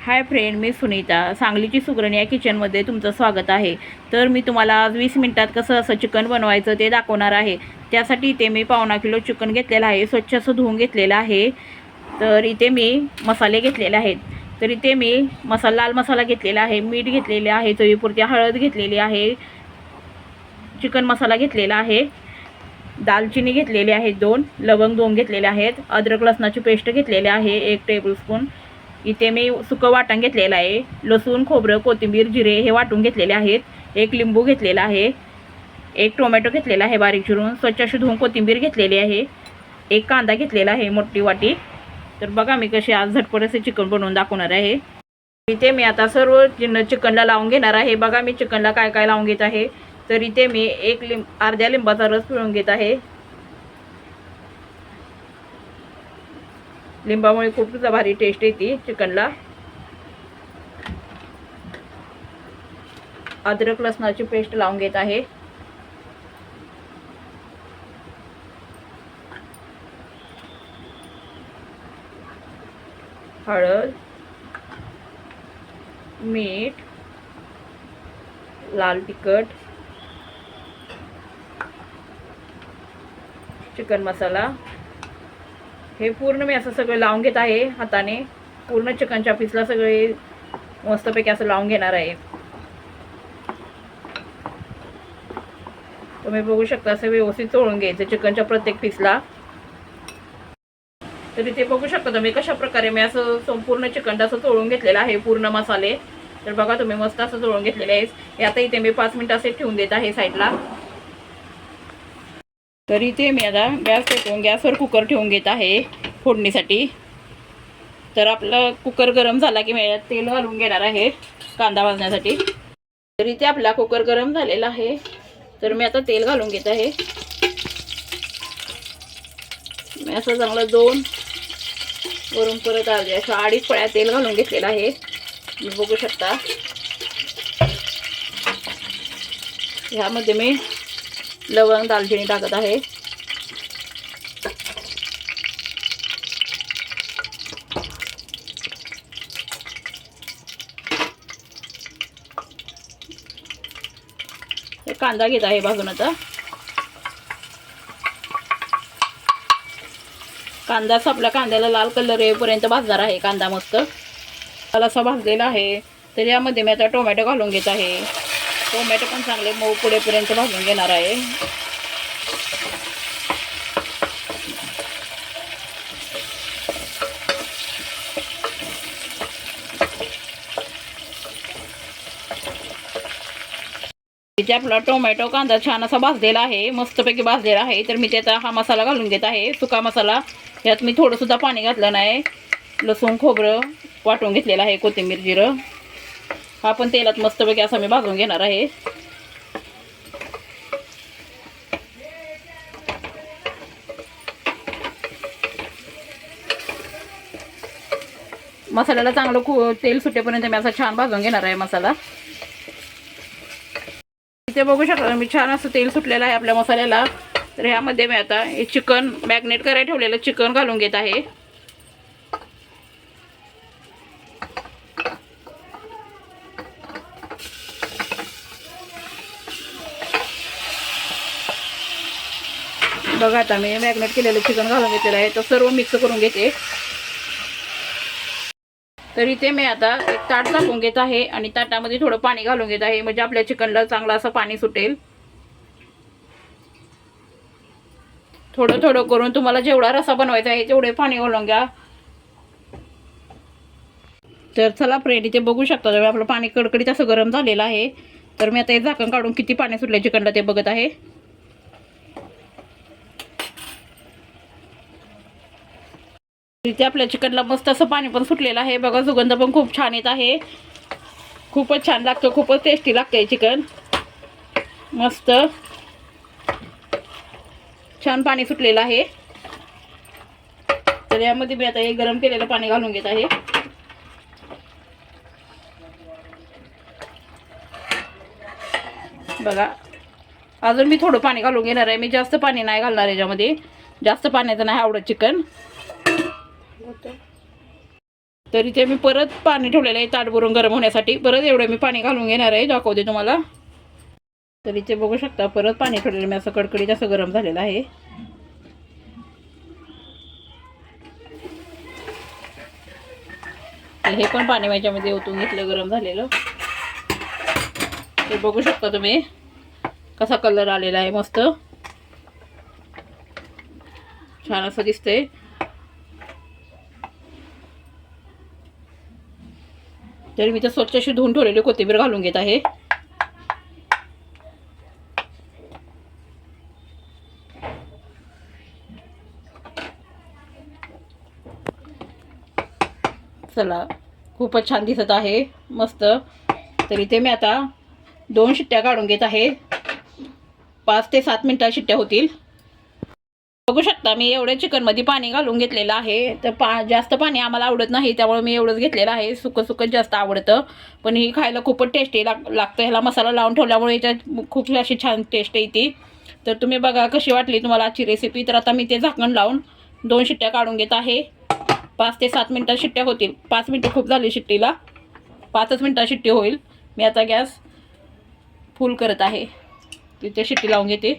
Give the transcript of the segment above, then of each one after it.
Hi friend, मी सुनीता, सांगलीची सुगरण या किचनमध्ये तुमचं स्वागत आहे। तर मी तुम्हाला आज 20 मिनिटात कसं असं चिकन बनवायचं ते दाखवणार आहे। त्यासाठी इथे मी 1.25 किलो चिकन घेतलेलं आहे, स्वच्छ असं धुवून घेतलेलं आहे। तर इथे मी मसाले घेतलेले आहेत। तर इथे मी लाल मसाला घेतलेला आहे, मीठ घेतलेले आहे, चवीपुरती हळद घेतलेली आहे, चिकन मसाला घेतलेला आहे, दालचिनी घेतलेली आहे 2, लवंग 2 घेतलेले आहेत, अद्रक लसणाची पेस्ट घेतलेली आहे 1 टेबलस्पून। इथे मी सुकं वाटण घेतलेलं आहे, लसूण खोबरं कोथिंबीर जिरे हे वाटून घेतलेले आहेत, 1 लिंबू घेतलेला आहे, 1 टोमॅटो घेतलेला आहे बारीक चिरून, स्वच्छ अशी धुवून कोथिंबीर घेतलेली आहे, 1 कांदा घेतलेला आहे मोठी वाटी। तर बघा मी कशी आज झटपट असे चिकन बनवून दाखवणार आहे। इथे मी आता सर्व चिकनला लावून घेणार आहे। बघा मी चिकनला काय काय लावून घेत आहे। तर इथे मी अर्ध्या लिंबाचा रस पिळून घेत आहे। लिंबामुळे खूप भारी टेस्ट येते चिकनला। अद्रक लसणाची पेस्ट लावून घेत आहे। हळद, मीठ, लाल तिखट, चिकन मसाला हे पूर्ण मी असं सगळं लावून घेत आहे हाताने। पूर्ण चिकनच्या पीसला सगळे मस्तपैकी असं लावून घेणार आहे। तुम्ही बघू शकता असं व्यवस्थित चोळून घ्यायचं चिकनच्या प्रत्येक पीसला। तर इथे बघू शकता तुम्ही कशा प्रकारे मी असं संपूर्ण चिकन असं चोळून घेतलेलं आहे पूर्ण मसाले। तर बघा तुम्ही मस्त असं चोळून घेतलेले आहे। हे आता इथे मी 5 मिनिट असे ठेवून देत आहे साईडला। तर इथे मी आता गॅसवर कुकर ठेवून घेत आहे फोडणीसाठी। तर आपला कुकर गरम झाला की मी तेल घालून घेणार आहे कांदा भाजण्यासाठी। तर इथे आपला कुकर गरम झालेला आहे। तर मी आता तेल घालून घेत आहे। मी असं चांगलं 2 वरून परत असं 2.5 पळ्या तेल घालून घेतलेलं आहे, मी बघू शकता। ह्यामध्ये मी लवंग दालचिनी टाकत आहे। कांदा घेत आहे भाजून। आता कांदाच आपल्या कांद्याला लाल कलर येईपर्यंत भाजणार आहे। कांदा मस्त असा भाजलेला आहे। तर यामध्ये मी आता टोमॅटो घालून घेत आहे। टोमॅटो पण चांगले मऊ पुडेपर्यंत भाजून घेणार आहे। इथे आपला टोमॅटो कांदा छान असा भाजलेला आहे, मस्तपैकी भाजलेला आहे। तर मी त्याचा हा मसाला घालून घेत आहे, सुका मसाला। यात मी थोडं सुद्धा पाणी घातलं नाही। लसूण खोबरं वाटून घेतलेलं आहे, कोथिंबीर जिरं हा पण तेलात मस्तपैकी असा मी भाजून घेणार आहे। मसाल्याला चांगलं तेल सुटेपर्यंत मी असा छान भाजून घेणार आहे मसाला। इथे बघू शकता मी छान असं तेल सुटलेलं आहे आपल्या मसाल्याला। तर ह्यामध्ये मी आता हे चिकन मॅग्नेट करायला ठेवलेलं चिकन घालून घेत आहे। बघा आता मी मॅग्नेट केलेलं चिकन घालून घेतलेलं आहे। तर सर्व मिक्स करून घेते। तर इथे मी आता एक ताट टाकून घेत आहे आणि ताटामध्ये थोडं पाणी घालून घेत आहे, म्हणजे आपल्या चिकनला चांगलं असं पाणी सुटेल। थोडं थोडं करून तुम्हाला जेवढा रस्सा बनवायचा आहे तेवढे पाणी घालून घ्या। तर चला फ्रेंड, इथे बघू शकता तुम्ही आपलं पाणी कडकडीत असं गरम झालेलं आहे। तर मी आता हे झाकण काढून किती पाणी सुटले चिकनला ते बघत आहे। इथे आपल्या चिकनला मस्त असं पाणी पण सुटलेलं आहे। बघा सुगंध पण खूप छान येत आहे, खूपच छान लागतो, खूपच टेस्टी लागते चिकन। मस्त छान पाणी सुटलेलं आहे। तर यामध्ये मी आता हे गरम केलेलं पाणी घालून घेत आहे। बघा अजून मी थोडं पाणी घालून घेणार आहे, मी जास्त पाणी नाही घालणार याच्यामध्ये, जास्त पाण्याचं नाही आवडत चिकन। तर इथे मी परत पाणी ठेवलेलं आहे ताट भरून गरम होण्यासाठी. परत एवढं मी पाणी घालून घेणार आहे, दाखवते तुम्हाला. तर इथे बघू शकता परत पाणी ठेवलेलं मी असं कडकडीत असं गरम झालेलं आहे. हे पण पाणी माझ्यामध्ये ओतून घेतलं गरम झालेलं. ते बघू शकता तुम्ही कसा कलर आलेला आहे, मस्त छान असं दिसतंय. तर मी तर स्वच्छ अशी धुवून ठेवलेली कोथिंबीर घालून घेत आहे. चला, खूपच छान दिसत आहे, मस्त. तर इथे मी आता 2 शिट्ट्या काढून घेत आहे. 5 ते 7 मिनिटात शिट्ट्या होतील. बघू शकता मी एवढे चिकनमध्ये पाणी घालून घेतलेलं आहे. तर जास्त पाणी आम्हाला आवडत नाही, त्यामुळे मी एवढंच घेतलेलं आहे. सुकं जास्त आवडतं, पण ही खायला खूपच टेस्टी लागतं. ह्याला मसाला लावून ठेवल्यामुळे याच्यात खूप अशी छान टेस्ट येते. तर तुम्ही बघा कशी वाटली तुम्हाला आजची रेसिपी. तर आता मी ते झाकण लावून 2 शिट्ट्या काढून घेत आहे. 5 ते 7 मिनिटात शिट्ट्या होतील. 5 मिनिटं खूप झाली शिट्टीला, 5च मिनिटात शिट्टी होईल. मी आता गॅस फुल करत आहे, तिथे शिट्टी लावून घेते.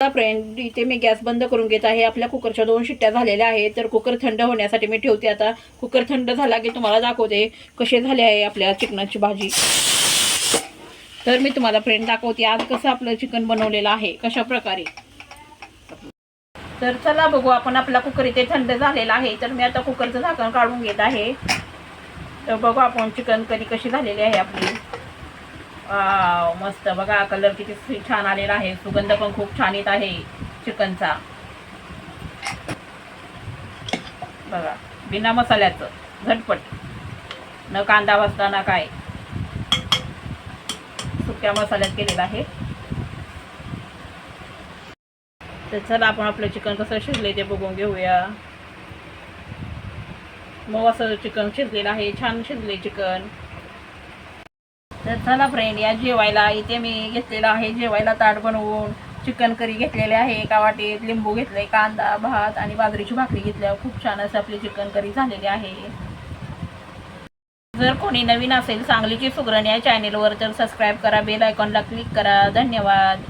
फ्रेंड इथे मी गॅस बंद करून घेत आहे. आपल्या कुकरच्या 2 शिट्ट्या झालेल्या आहेत. तर कुकर थंड होण्यासाठी मी ठेवते. आता कुकर थंड झाला की तुम्हाला दाखवते कसे झाले आहे आपल्या चिकनाची भाजी. तर मी तुम्हाला फ्रेंड दाखवते आज कसं आपलं चिकन बनवलेलं आहे, कशा प्रकारे. तर चला बघू आपण. आपला कुकर इथे थंड झालेला आहे. तर मी आता कुकरचं झाकण काढून घेत आहे. तर बघू आपण चिकन करी कशी झालेली आहे आपली. मस्त बघा, कलर किती छान आलेला आहे, सुगंध पण खूप छान येत आहे चिकनचा. बघा, बिना मसाल्याचं झटपट, न कांदा वाजता ना काय, सुक्या मसाल्यात केलेला आहे. तर चला आपण आपलं चिकन कसं शिजले ते बघून घेऊया. मग असं चिकन शिजलेलं आहे, छान शिजले चिकन. तर चला फ्रेंड या जेवायला. इथे मी घेतलेलं आहे जेवायला ताट बनवून. चिकन करी घेतलेले आहे, एका वाटीत लिंबू घेतले, कांदा, भात आणि बाजरीची भाकरी घेतल्या. खूप छान असं आपली चिकन करी झालेली आहे. जर कोणी नवीन असेल सांगलीची सुगरण या चॅनेलवर तर सबस्क्राईब करा, बेल आयकॉनला क्लिक करा. धन्यवाद.